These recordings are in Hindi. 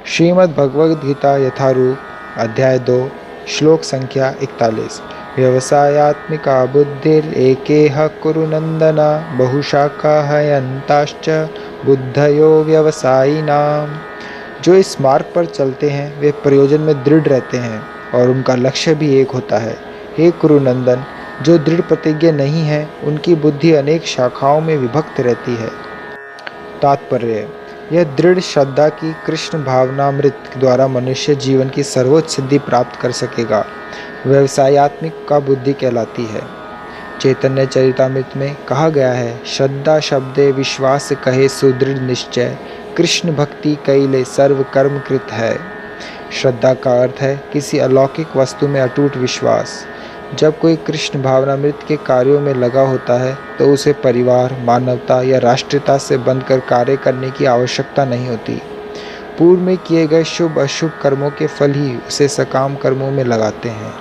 श्रीमद् भगवद गीता यथारूप अध्याय 2 श्लोक संख्या 41। व्यवसायात्मिका बुद्धिरेकेह कुरु नंदन बहुशाखा हयंताश्च बुद्धयो व्यवसायिनाम। जो इस मार्ग पर चलते हैं वे प्रयोजन में दृढ़ रहते हैं और उनका लक्ष्य भी एक होता है। हे कुरुनंदन, जो दृढ़ प्रतिज्ञ नहीं है उनकी बुद्धि अनेक शाखाओं में विभक्त रहती है। तात्पर्य: यह दृढ़ श्रद्धा की कृष्ण भावनामृत द्वारा मनुष्य जीवन की सर्वोच्च सिद्धि प्राप्त कर सकेगा। व्यवसायत्मिक का बुद्धि कहलाती है। चैतन्य चरितामृत में कहा गया है, श्रद्धा शब्दे विश्वास कहे सुदृढ़ निश्चय, कृष्ण भक्ति कैले सर्व कर्म कृत है। श्रद्धा का अर्थ है किसी अलौकिक वस्तु में अटूट विश्वास। जब कोई कृष्ण भावनामृत के कार्यों में लगा होता है तो उसे परिवार, मानवता या राष्ट्रीयता से बंधकर कार्य करने की आवश्यकता नहीं होती। पूर्व में किए गए शुभ अशुभ कर्मों के फल ही उसे सकाम कर्मों में लगाते हैं।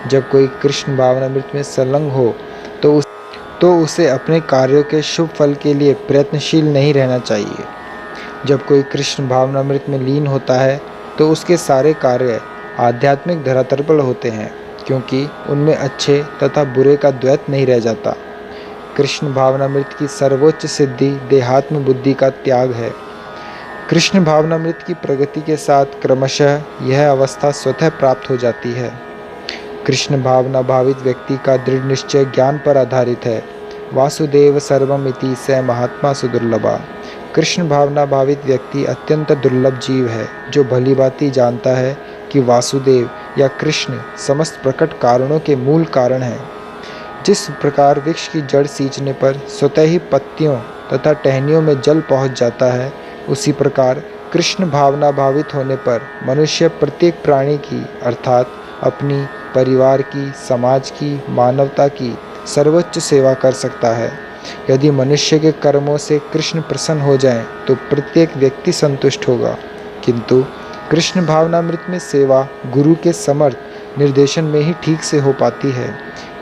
जब कोई कृष्ण भावनामृत में संलग्न हो तो उसे अपने कार्यों के शुभ फल के लिए प्रयत्नशील नहीं रहना चाहिए। जब कोई कृष्ण भावनामृत में लीन होता है तो उसके सारे कार्य आध्यात्मिक धरातल पर होते हैं, क्योंकि उनमें अच्छे तथा बुरे का द्वैत नहीं रह जाता। कृष्ण भावनामृत की सर्वोच्च सिद्धि देहात्म बुद्धि का त्याग है। कृष्ण भावनामृत की प्रगति के साथ क्रमशः यह अवस्था स्वतः प्राप्त हो जाती है। कृष्ण भावना भावित व्यक्ति का दृढ़ निश्चय ज्ञान पर आधारित है। वासुदेव सर्वमिति स महात्मा सुदुर्लभा। कृष्ण भावना भावित व्यक्ति अत्यंत दुर्लभ जीव है जो भली भांति जानता है कि वासुदेव या कृष्ण समस्त प्रकट कारणों के मूल कारण हैं। जिस प्रकार वृक्ष की जड़ सींचने पर स्वतः ही पत्तियों तथा टहनियों में जल पहुंच जाता है, उसी प्रकार कृष्ण भावना भावित होने पर मनुष्य प्रत्येक प्राणी की अर्थात अपनी, परिवार की, समाज की, मानवता की सर्वोच्च सेवा कर सकता है। यदि मनुष्य के कर्मों से कृष्ण प्रसन्न हो जाएं तो प्रत्येक व्यक्ति संतुष्ट होगा, किंतु कृष्ण भावनामृत में सेवा गुरु के समर्थ निर्देशन में ही ठीक से हो पाती है,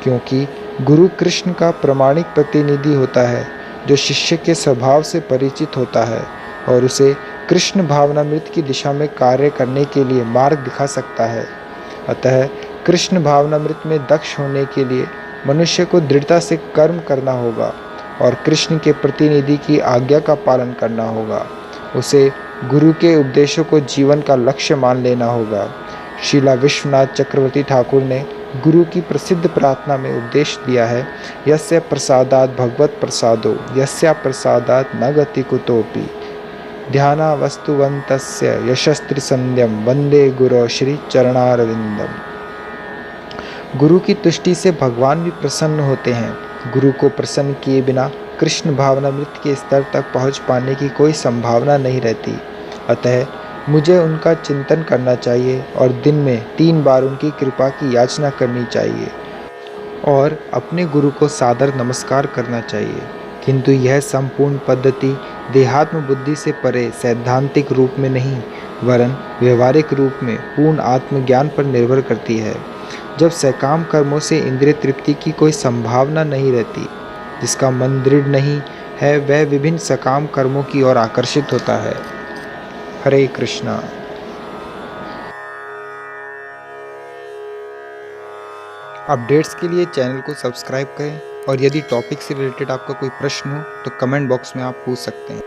क्योंकि गुरु कृष्ण का प्रमाणिक प्रतिनिधि होता है जो शिष्य के स्वभाव से परिचित होता है और उसे कृष्ण भावनामृत की दिशा में कार्य करने के लिए मार्ग दिखा सकता है। अतः कृष्ण भावनामृत में दक्ष होने के लिए मनुष्य को दृढ़ता से कर्म करना होगा और कृष्ण के प्रतिनिधि की आज्ञा का पालन करना होगा। उसे गुरु के उपदेशों को जीवन का लक्ष्य मान लेना होगा। श्रीला विश्वनाथ चक्रवर्ती ठाकुर ने गुरु की प्रसिद्ध प्रार्थना में उपदेश दिया है, यस्य प्रसादात् भगवत प्रसादो यस्या प्रसादात् न गति कुतोपि ध्यानावस्तुवन्तस्य यशस्त्रिसंध्यम वंदे गुरो श्री चरणारविंदम। गुरु की तुष्टि से भगवान भी प्रसन्न होते हैं। गुरु को प्रसन्न किए बिना कृष्ण भावनामृत के स्तर तक पहुंच पाने की कोई संभावना नहीं रहती। अतः मुझे उनका चिंतन करना चाहिए और दिन में 3 बार उनकी कृपा की याचना करनी चाहिए और अपने गुरु को सादर नमस्कार करना चाहिए। किंतु यह संपूर्ण पद्धति देहात्म बुद्धि से परे सैद्धांतिक रूप में नहीं वरन व्यवहारिक रूप में पूर्ण आत्मज्ञान पर निर्भर करती है। जब सकाम कर्मों से इंद्रिय तृप्ति की कोई संभावना नहीं रहती, जिसका मन दृढ़ नहीं है वह विभिन्न सकाम कर्मों की ओर आकर्षित होता है। हरे कृष्णा। अपडेट्स के लिए चैनल को सब्सक्राइब करें और यदि टॉपिक से रिलेटेड आपका कोई प्रश्न हो तो कमेंट बॉक्स में आप पूछ सकते हैं।